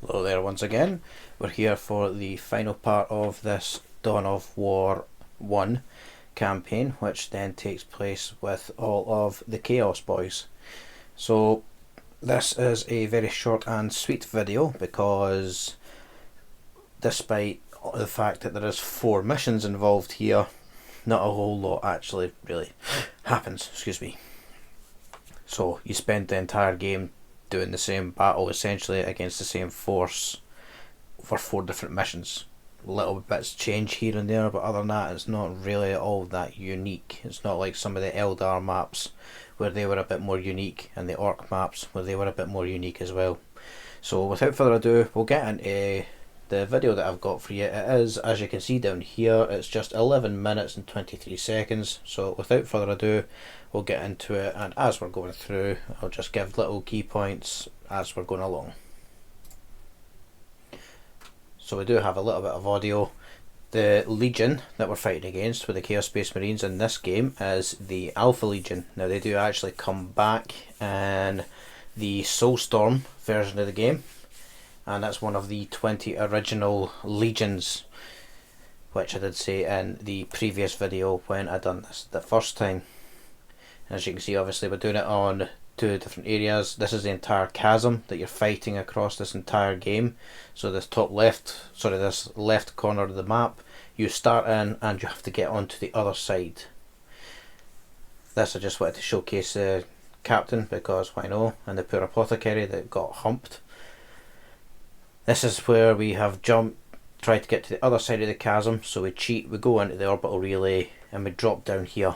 Hello there once again. We're here for the final part of this Dawn of War 1 campaign, which then takes place with all of the Chaos Boys. So this is a very short and sweet video because despite the fact that there is 4 missions involved here, not a whole lot actually really happens, So you spend the entire game doing the same battle essentially against the same force for 4 different missions. Little bits change here and there, but other than that it's not really all that unique. It's not like some of the Eldar maps where they were a bit more unique, and the Orc maps where they were a bit more unique as well. So without further ado, we'll get into the video that I've got for you. It is, as you can see down here, it's just 11 minutes and 23 seconds. So without further ado, we'll get into it, and as we're going through, I'll just give little key points as we're going along. So we do have a little bit of audio. The Legion that we're fighting against with the Chaos Space Marines in this game is the Alpha Legion. Now they do actually come back in the Soulstorm version of the game, and that's one of the 20 original Legions, which I did say in the previous video when I done this the first time. As you can see, obviously we're doing it on 2 different areas. This is the entire chasm that you're fighting across this entire game. So this this left corner of the map, you start in and you have to get onto the other side. This I just wanted to showcase the captain because why not, and the poor apothecary that got humped. This is where we have tried to get to the other side of the chasm, so we cheat, we go into the orbital relay and we drop down here.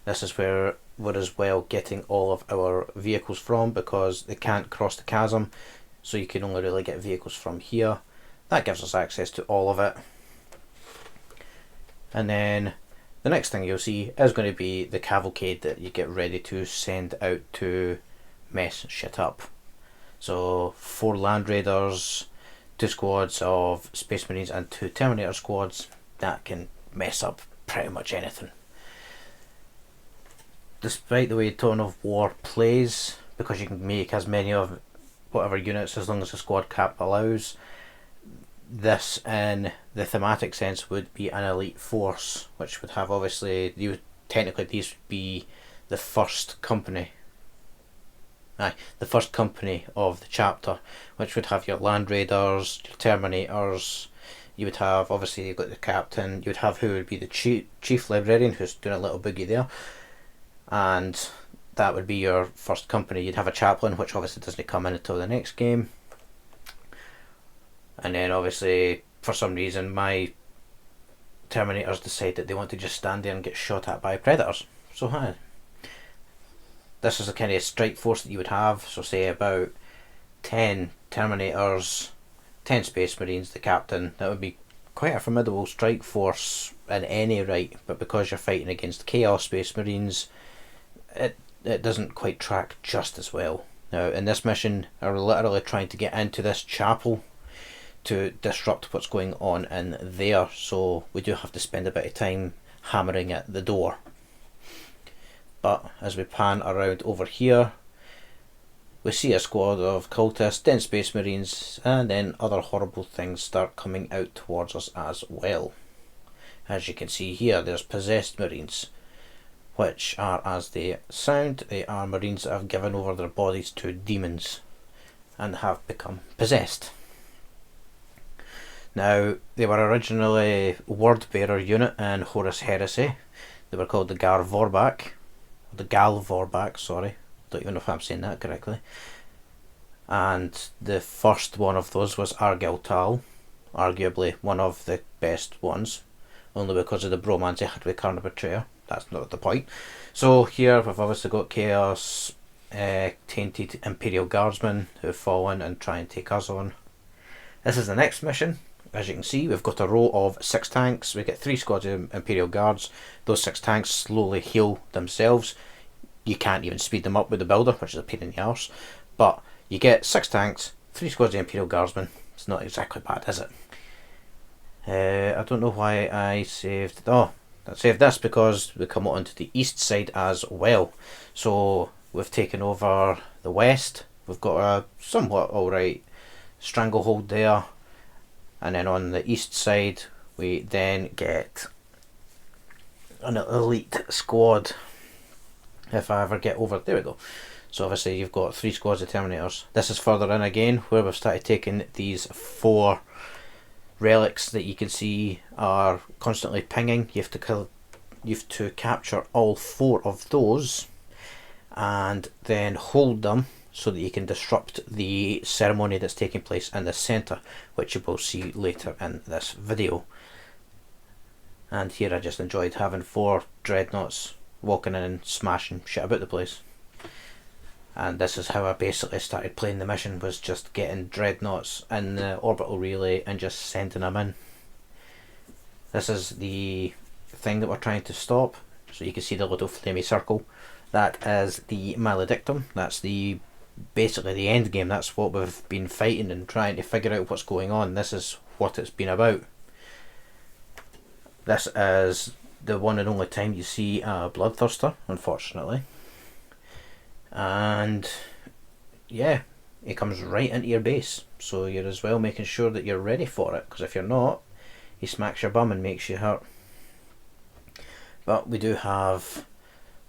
This is where we're as well getting all of our vehicles from, because they can't cross the chasm, so you can only really get vehicles from here. That gives us access to all of it. And then the next thing you'll see is going to be the cavalcade that you get ready to send out to mess shit up. So 4 Land Raiders, 2 squads of Space Marines and 2 Terminator squads that can mess up pretty much anything. Despite the way Dawn of War plays, because you can make as many of whatever units as long as the squad cap allows, this in the thematic sense would be an elite force, which would have obviously, technically these would be the first company. The first company of the chapter, which would have your Land Raiders, your Terminators. You would have, obviously you've got the captain, you would have who would be the chief librarian, who's doing a little boogie there, and that would be your first company. You'd have a chaplain, which obviously doesn't come in until the next game, and then obviously for some reason my Terminators decide that they want to just stand there and get shot at by predators. So this is the kind of strike force that you would have. So say about 10 Terminators, 10 Space Marines, the captain. That would be quite a formidable strike force in any right, but because you're fighting against Chaos Space Marines, it doesn't quite track just as well. Now in this mission, we're literally trying to get into this chapel to disrupt what's going on in there, so we do have to spend a bit of time hammering at the door. But as we pan around over here, we see a squad of cultists, then Space Marines, and then other horrible things start coming out towards us as well. As you can see here, there's possessed Marines, which are, as they sound, they are Marines that have given over their bodies to demons and have become possessed. Now, they were originally a word-bearer unit in Horus Heresy. They were called the Galvorbak, sorry. Don't even know if I'm saying that correctly. And the first one of those was Argyll Tal, arguably one of the best ones, only because of the bromance he had with Carna Betrayer. That's not the point. So here we've obviously got Chaos tainted Imperial Guardsmen who have fallen and try and take us on. This is the next mission. As you can see, we've got a row of 6 tanks. We get 3 squads of Imperial Guards. Those 6 tanks slowly heal themselves. You can't even speed them up with the builder, which is a pain in the arse. But you get 6 tanks, 3 squads of Imperial Guardsmen. It's not exactly bad, is it? I don't know why I saved... Oh, I saved this because we come onto the east side as well. So we've taken over the west. We've got a somewhat alright stranglehold there, and then on the east side we then get an elite squad. If I ever get over, there we go. So obviously you've got 3 squads of Terminators. This is further in again, where we've started taking these 4 relics that you can see are constantly pinging. You have to capture all 4 of those and then hold them so that you can disrupt the ceremony that's taking place in the centre, which you will see later in this video. And here I just enjoyed having 4 dreadnoughts walking in and smashing shit about the place. And this is how I basically started playing the mission, was just getting dreadnoughts in the orbital relay and just sending them in. This is the thing that we're trying to stop, so you can see the little flamey circle. That is the Maledictum. That's basically the end game. That's what we've been fighting and trying to figure out what's going on. This is what it's been about. This is the one and only time you see a bloodthirster, unfortunately. And yeah, it comes right into your base, so you're as well making sure that you're ready for it, because if you're not, he smacks your bum and makes you hurt. But we do have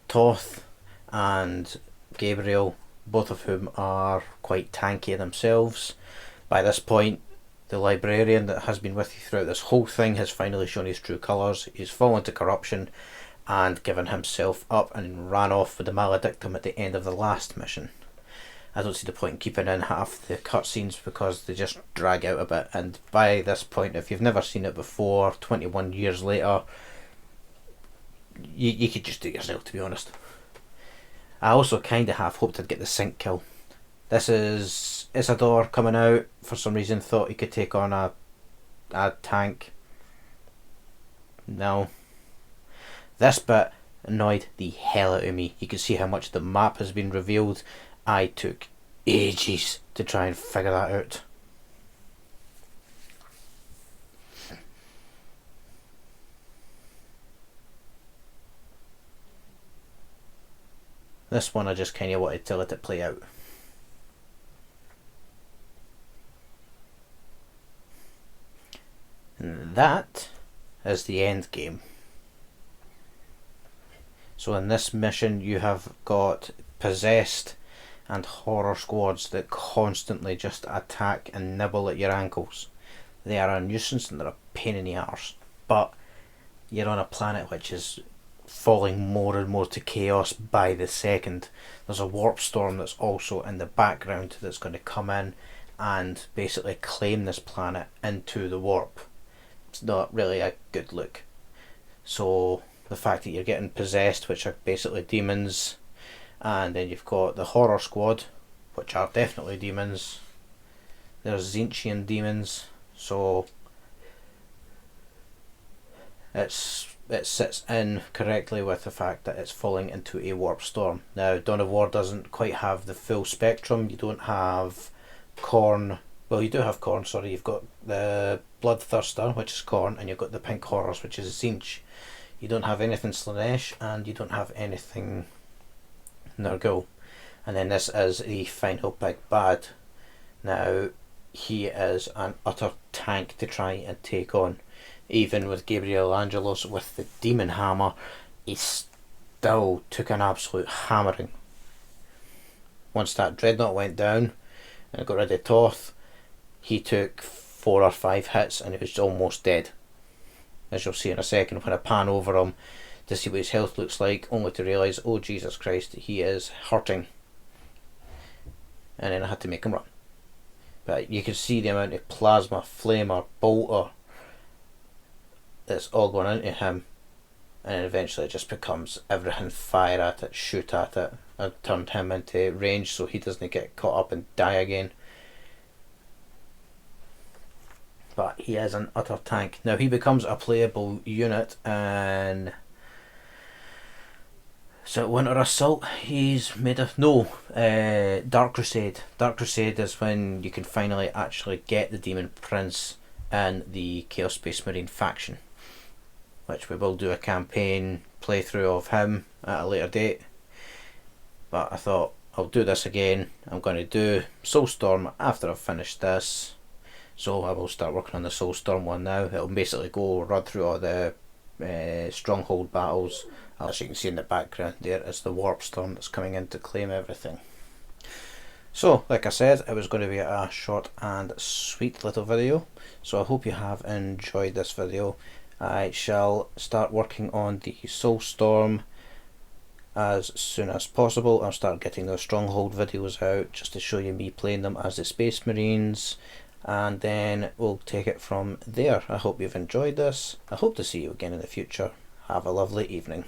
Toth and Gabriel, both of whom are quite tanky themselves. By this point, the librarian that has been with you throughout this whole thing has finally shown his true colours. He's fallen to corruption and given himself up and ran off with the Maledictum at the end of the last mission. I don't see the point in keeping in half the cutscenes because they just drag out a bit, and by this point, if you've never seen it before, 21 years later, you could just do it yourself, to be honest. I also kind of half hoped I'd get the sync kill. This is Isidore coming out. For some reason thought he could take on a tank. No. This bit annoyed the hell out of me. You can see how much the map has been revealed. I took ages to try and figure that out. This one I just kind of wanted to let it play out. And that is the end game. So in this mission you have got possessed and horror squads that constantly just attack and nibble at your ankles. They are a nuisance and they're a pain in the arse. But you're on a planet which is falling more and more to chaos by the second. There's a warp storm that's also in the background that's going to come in and basically claim this planet into the warp. It's not really a good look. So the fact that you're getting possessed, which are basically demons, and then you've got the horror squad, which are definitely demons. There's Zinchian demons, so it sits in correctly with the fact that it's falling into a warp storm. Now, Dawn of War doesn't quite have the full spectrum. You don't have Khorne. Well, you do have Khorne, sorry. You've got the Bloodthirster, which is Khorne, and you've got the Pink Horrors, which is Tzeentch. You don't have anything Slaanesh, and you don't have anything Nurgle. And then this is the final big bad. Now, he is an utter tank to try and take on. Even with Gabriel Angelos with the Demon Hammer, he still took an absolute hammering. Once that Dreadnought went down and got rid of Toth, he took 4 or 5 hits and he was almost dead. As you'll see in a second when I pan over him to see what his health looks like, only to realise, oh Jesus Christ, he is hurting. And then I had to make him run. But you can see the amount of plasma, flamer, bolter that's all going into him, and then eventually it just becomes everything fire at it, shoot at it. I turned him into range so he doesn't get caught up and die again. But he is an utter tank. Now he becomes a playable unit and so Winter Assault he's made of Dark Crusade. Dark Crusade is when you can finally actually get the Demon Prince and the Chaos Space Marine faction, which we will do a campaign playthrough of him at a later date. But I thought I'll do this again. I'm going to do Soulstorm after I've finished this. So I will start working on the Soulstorm one now. It'll basically run through all the stronghold battles. As you can see in the background there is the warp storm that's coming in to claim everything. So like I said, it was going to be a short and sweet little video, so I hope you have enjoyed this video. I shall start working on the Soulstorm as soon as possible. I'll start getting those stronghold videos out just to show you me playing them as the Space Marines, and then we'll take it from there. I hope you've enjoyed this. I hope to see you again in the future. Have a lovely evening.